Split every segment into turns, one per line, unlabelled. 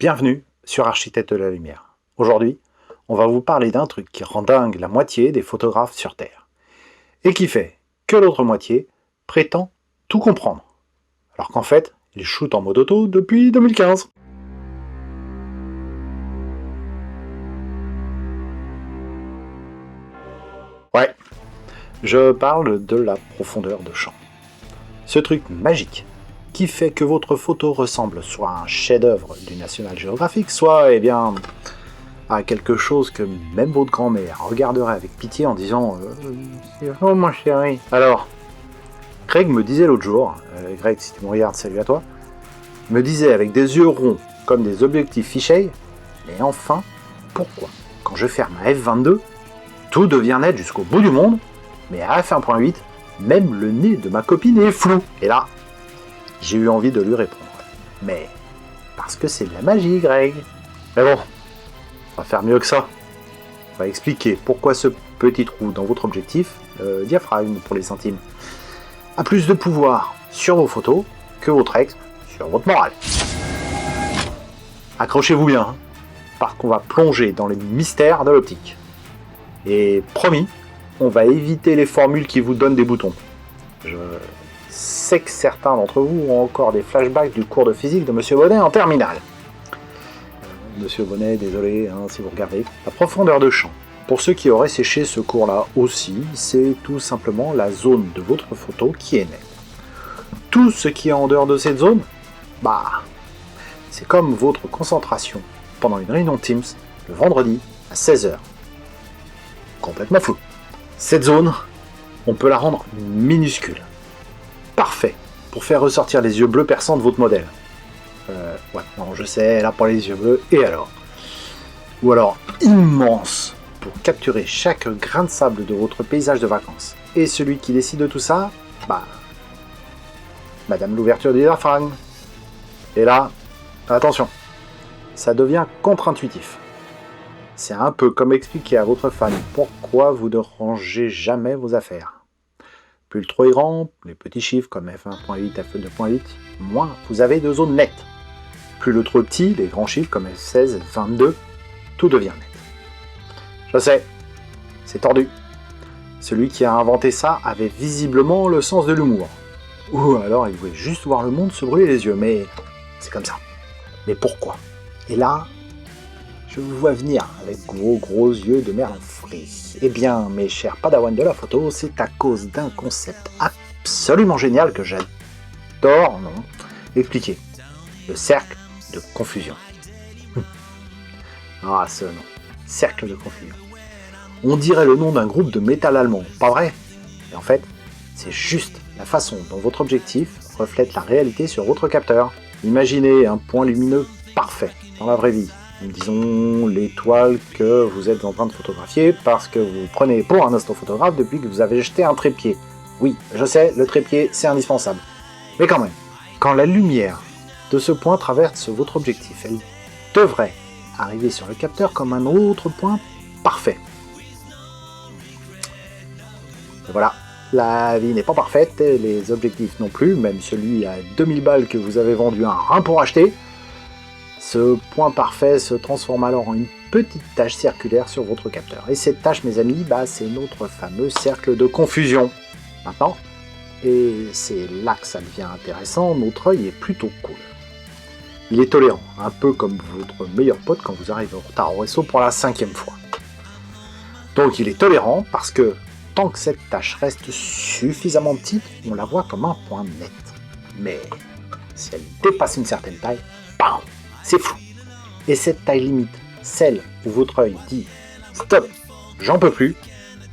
Bienvenue sur Architecte de la Lumière. Aujourd'hui, on va vous parler d'un truc qui rend dingue la moitié des photographes sur Terre. Et qui fait que l'autre moitié prétend tout comprendre. Alors qu'en fait, il shoot en mode auto depuis 2015. Ouais, je parle de la profondeur de champ. Ce truc magique qui fait que votre photo ressemble soit à un chef-d'œuvre du National Geographic, soit, à quelque chose que même votre grand-mère regarderait avec pitié en disant « Oh mon chéri !» Alors, Greg me disait l'autre jour, Greg, si tu me regardes, salut à toi, me disait avec des yeux ronds comme des objectifs fisheye, mais enfin, pourquoi, quand je ferme un f22, tout devient net jusqu'au bout du monde, mais à f1.8, même le nez de ma copine est flou. Et là, j'ai eu envie de lui répondre. Mais, parce que c'est de la magie, Greg. Mais bon, on va faire mieux que ça. On va expliquer pourquoi ce petit trou dans votre objectif, diaphragme pour les centimes, a plus de pouvoir sur vos photos que votre ex sur votre morale. Accrochez-vous bien, hein, parce qu'on va plonger dans les mystères de l'optique. Et promis, on va éviter les formules qui vous donnent des boutons. Je sais que certains d'entre vous ont encore des flashbacks du cours de physique de Monsieur Bonnet en terminale. Monsieur Bonnet, désolé si vous regardez. La profondeur de champ. Pour ceux qui auraient séché ce cours-là aussi, c'est tout simplement la zone de votre photo qui est nette. Tout ce qui est en dehors de cette zone, c'est comme votre concentration pendant une réunion Teams le vendredi à 16h. Complètement flou. Cette zone, on peut la rendre minuscule. Parfait pour faire ressortir les yeux bleus perçants de votre modèle. Non, je sais, là pour les yeux bleus, et alors ? Ou alors immense pour capturer chaque grain de sable de votre paysage de vacances. Et celui qui décide de tout ça, Madame l'ouverture du diaphragme. Et là, attention, ça devient contre-intuitif. C'est un peu comme expliquer à votre femme pourquoi vous ne rangez jamais vos affaires. Plus le trou est grand, les petits chiffres comme f1.8, f2.8, moins vous avez de zones nettes. Plus le trou est petit, les grands chiffres comme f16, f22, tout devient net. Je sais, c'est tordu. Celui qui a inventé ça avait visiblement le sens de l'humour. Ou alors il voulait juste voir le monde se brûler les yeux, mais c'est comme ça. Mais pourquoi ? Et là, je vous vois venir avec gros yeux de merlan frit. Eh bien, mes chers padawans de la photo, c'est à cause d'un concept absolument génial que j'adore, expliquer. Le cercle de confusion. Ce nom. Cercle de confusion. On dirait le nom d'un groupe de métal allemand, pas vrai ? Et en fait, c'est juste la façon dont votre objectif reflète la réalité sur votre capteur. Imaginez un point lumineux parfait dans la vraie vie. Disons l'étoile que vous êtes en train de photographier parce que vous prenez pour un astrophotographe depuis que vous avez jeté un trépied. Oui, je sais, le trépied c'est indispensable. Mais quand même, quand la lumière de ce point traverse votre objectif, elle devrait arriver sur le capteur comme un autre point parfait. Et voilà, la vie n'est pas parfaite, et les objectifs non plus, même celui à 2000 balles que vous avez vendu un rein pour acheter. Ce point parfait se transforme alors en une petite tache circulaire sur votre capteur. Et cette tache, mes amis, c'est notre fameux cercle de confusion. Maintenant, et c'est là que ça devient intéressant, notre œil est plutôt cool. Il est tolérant, un peu comme votre meilleur pote quand vous arrivez en retard au resto pour la 5e fois. Donc il est tolérant parce que tant que cette tache reste suffisamment petite, on la voit comme un point net. Mais si elle dépasse une certaine taille, c'est flou. Et cette taille limite, celle où votre œil dit « Stop, j'en peux plus »,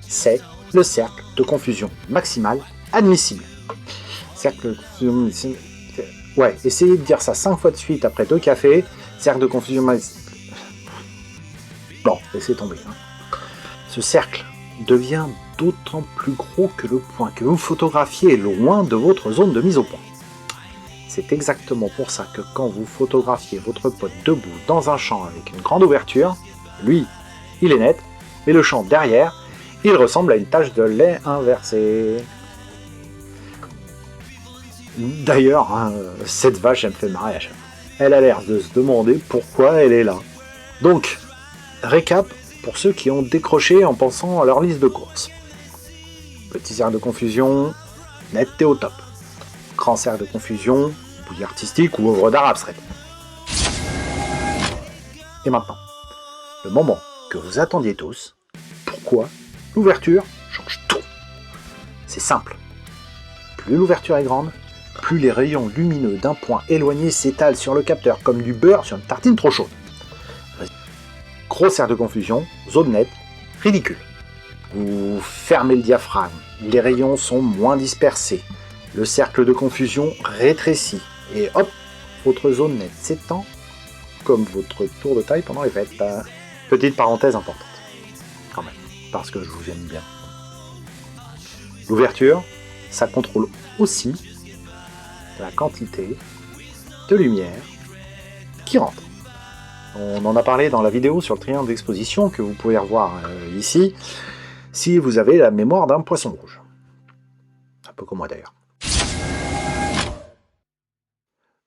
c'est le cercle de confusion maximale admissible. Cercle de confusion... Ouais, essayez de dire ça 5 fois de suite après 2 cafés. Cercle de confusion maximale... Bon, laissez tomber. Ce cercle devient d'autant plus gros que le point que vous photographiez est loin de votre zone de mise au point. C'est exactement pour ça que quand vous photographiez votre pote debout dans un champ avec une grande ouverture, lui, il est net, mais le champ derrière, il ressemble à une tache de lait inversée. D'ailleurs, cette vache, elle me fait marrer à chaque fois. Elle a l'air de se demander pourquoi elle est là. Donc, récap pour ceux qui ont décroché en pensant à leur liste de courses. Petit cercle de confusion, netteté au top. Grand cercle de confusion, bouillie artistique ou œuvre d'art abstraite. Et maintenant, le moment que vous attendiez tous, pourquoi l'ouverture change tout. C'est simple. Plus l'ouverture est grande, plus les rayons lumineux d'un point éloigné s'étalent sur le capteur comme du beurre sur une tartine trop chaude. Gros cercle de confusion, zone nette, ridicule. Vous fermez le diaphragme, les rayons sont moins dispersés, le cercle de confusion rétrécit, et hop, votre zone nette s'étend comme votre tour de taille pendant les fêtes. Petite parenthèse importante, quand même, parce que je vous aime bien. L'ouverture, ça contrôle aussi la quantité de lumière qui rentre. On en a parlé dans la vidéo sur le triangle d'exposition que vous pouvez revoir ici, si vous avez la mémoire d'un poisson rouge. Un peu comme moi d'ailleurs.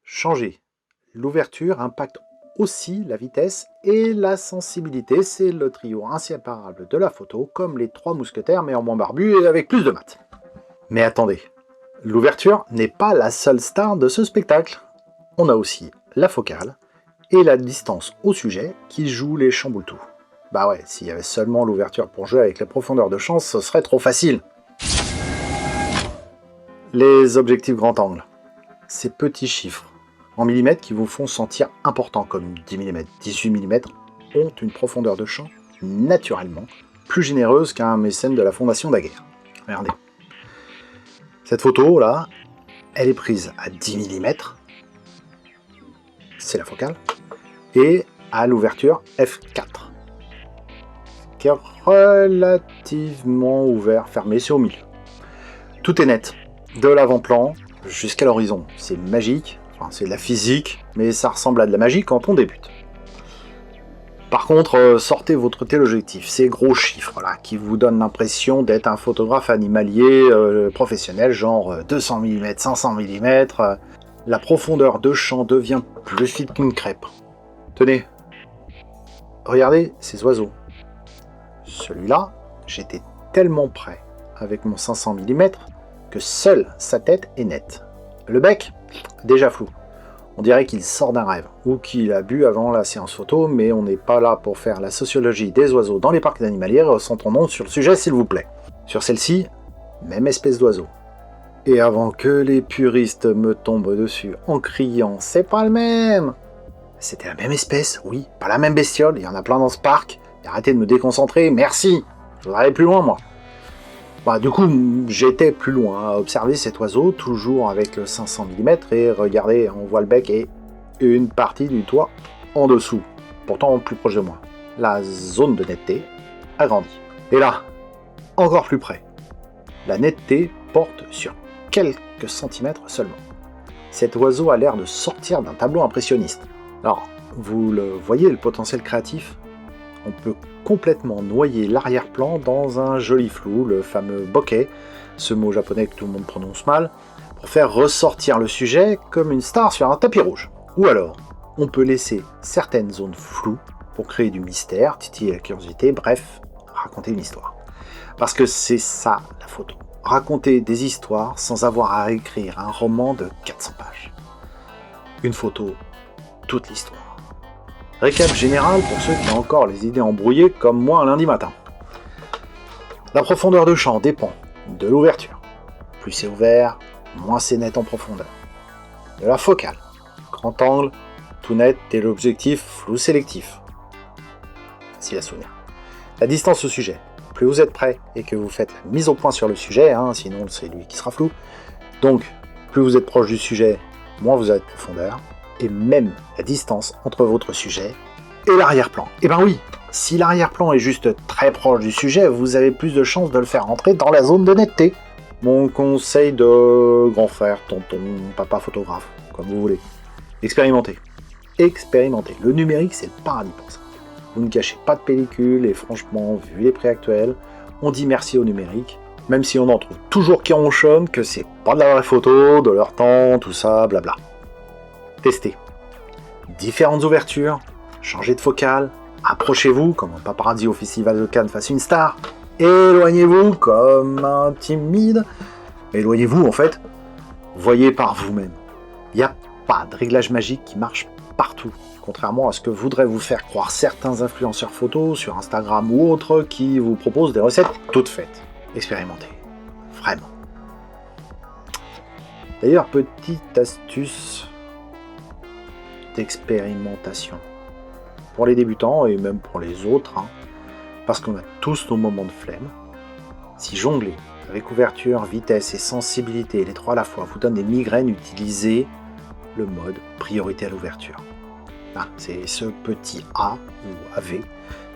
Changer l'ouverture impacte aussi la vitesse et la sensibilité. C'est le trio inséparable de la photo, comme les trois mousquetaires mais en moins barbu et avec plus de mat. Mais attendez, l'ouverture n'est pas la seule star de ce spectacle. On a aussi la focale et la distance au sujet qui joue les chamboule-tout. Bah ouais, s'il y avait seulement l'ouverture pour jouer avec les profondeurs de champ, ce serait trop facile. Les objectifs grand angle. Ces petits chiffres en millimètres qui vous font sentir importants, comme 10 mm, 18 mm, ont une profondeur de champ naturellement plus généreuse qu'un mécène de la Fondation Daguerre. Regardez. Cette photo là, elle est prise à 10 mm, c'est la focale, et à l'ouverture f4, qui est relativement ouvert, fermé, c'est au milieu. Tout est net, de l'avant-plan jusqu'à l'horizon, c'est magique, enfin, c'est de la physique, mais ça ressemble à de la magie quand on débute. Par contre, sortez votre téléobjectif, ces gros chiffres là, qui vous donnent l'impression d'être un photographe animalier professionnel, genre 200 mm, 500 mm, la profondeur de champ devient plus fine qu'une crêpe. Tenez, regardez ces oiseaux. Celui-là, j'étais tellement près avec mon 500 mm que seule sa tête est nette. Le bec, déjà flou. On dirait qu'il sort d'un rêve, ou qu'il a bu avant la séance photo, mais on n'est pas là pour faire la sociologie des oiseaux dans les parcs animaliers, recentrons-nous sur le sujet s'il vous plaît. Sur celle-ci, même espèce d'oiseau. Et avant que les puristes me tombent dessus en criant « c'est pas le même !» C'était la même espèce, oui, pas la même bestiole, il y en a plein dans ce parc, et arrêtez de me déconcentrer, merci. Je voudrais aller plus loin moi. Bah, du coup, j'étais plus loin à observer cet oiseau, toujours avec le 500 mm, et regardez, on voit le bec et une partie du toit en dessous, pourtant plus proche de moi. La zone de netteté agrandit. Et là, encore plus près, la netteté porte sur quelques centimètres seulement. Cet oiseau a l'air de sortir d'un tableau impressionniste. Alors, vous le voyez, le potentiel créatif ? On peut complètement noyer l'arrière-plan dans un joli flou, le fameux bokeh, ce mot japonais que tout le monde prononce mal, pour faire ressortir le sujet comme une star sur un tapis rouge. Ou alors, on peut laisser certaines zones floues pour créer du mystère, titiller la curiosité, bref, raconter une histoire. Parce que c'est ça la photo. Raconter des histoires sans avoir à écrire un roman de 400 pages. Une photo, toute l'histoire. Récap général pour ceux qui ont encore les idées embrouillées comme moi un lundi matin. La profondeur de champ dépend de l'ouverture. Plus c'est ouvert, moins c'est net en profondeur. De la focale. Grand angle, tout net, et l'objectif flou sélectif. Facile à souvenir. La distance au sujet. Plus vous êtes près et que vous faites la mise au point sur le sujet, sinon c'est lui qui sera flou. Donc, plus vous êtes proche du sujet, moins vous avez de profondeur. Et même la distance entre votre sujet et l'arrière-plan. Et ben oui, si l'arrière-plan est juste très proche du sujet, vous avez plus de chances de le faire rentrer dans la zone de netteté. Mon conseil de grand frère, tonton, papa photographe, comme vous voulez. Expérimentez. Expérimentez. Le numérique, c'est le paradis pour ça. Vous ne cachez pas de pellicule et franchement, vu les prix actuels, on dit merci au numérique, même si on en trouve toujours qui ronchonnent que c'est pas de la vraie photo, de leur temps, tout ça, blabla. Testez. différentes ouvertures, changez de focale, approchez-vous comme un paparazzi au Festival de Cannes face à une star, éloignez-vous comme un timide, éloignez-vous en fait, voyez par vous-même. Il n'y a pas de réglage magique qui marche partout, contrairement à ce que voudraient vous faire croire certains influenceurs photos sur Instagram ou autres qui vous proposent des recettes toutes faites. Expérimentez, vraiment. D'ailleurs, petite astuce d'expérimentation pour les débutants et même pour les autres, parce qu'on a tous nos moments de flemme. Si jongler avec ouverture, vitesse et sensibilité, les trois à la fois, vous donne des migraines, utilisez le mode priorité à l'ouverture. C'est ce petit A ou AV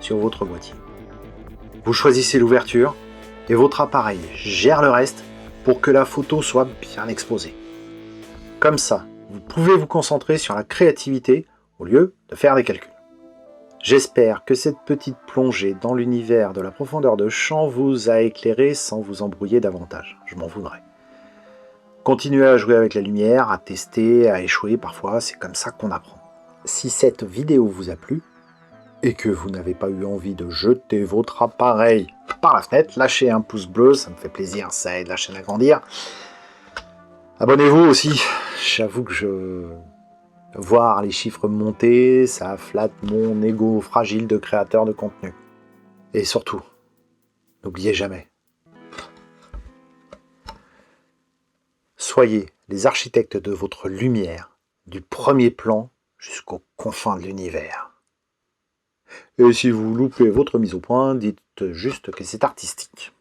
sur votre boîtier. Vous choisissez l'ouverture et votre appareil gère le reste pour que la photo soit bien exposée. Comme ça, vous pouvez vous concentrer sur la créativité au lieu de faire des calculs. J'espère que cette petite plongée dans l'univers de la profondeur de champ vous a éclairé sans vous embrouiller davantage. Je m'en voudrais. Continuez à jouer avec la lumière, à tester, à échouer parfois, c'est comme ça qu'on apprend. Si cette vidéo vous a plu et que vous n'avez pas eu envie de jeter votre appareil par la fenêtre, lâchez un pouce bleu, ça me fait plaisir, ça aide la chaîne à grandir. Abonnez-vous aussi, j'avoue que voir les chiffres monter, ça flatte mon ego fragile de créateur de contenu. Et surtout, n'oubliez jamais, soyez les architectes de votre lumière, du premier plan jusqu'aux confins de l'univers. Et si vous loupez votre mise au point, dites juste que c'est artistique.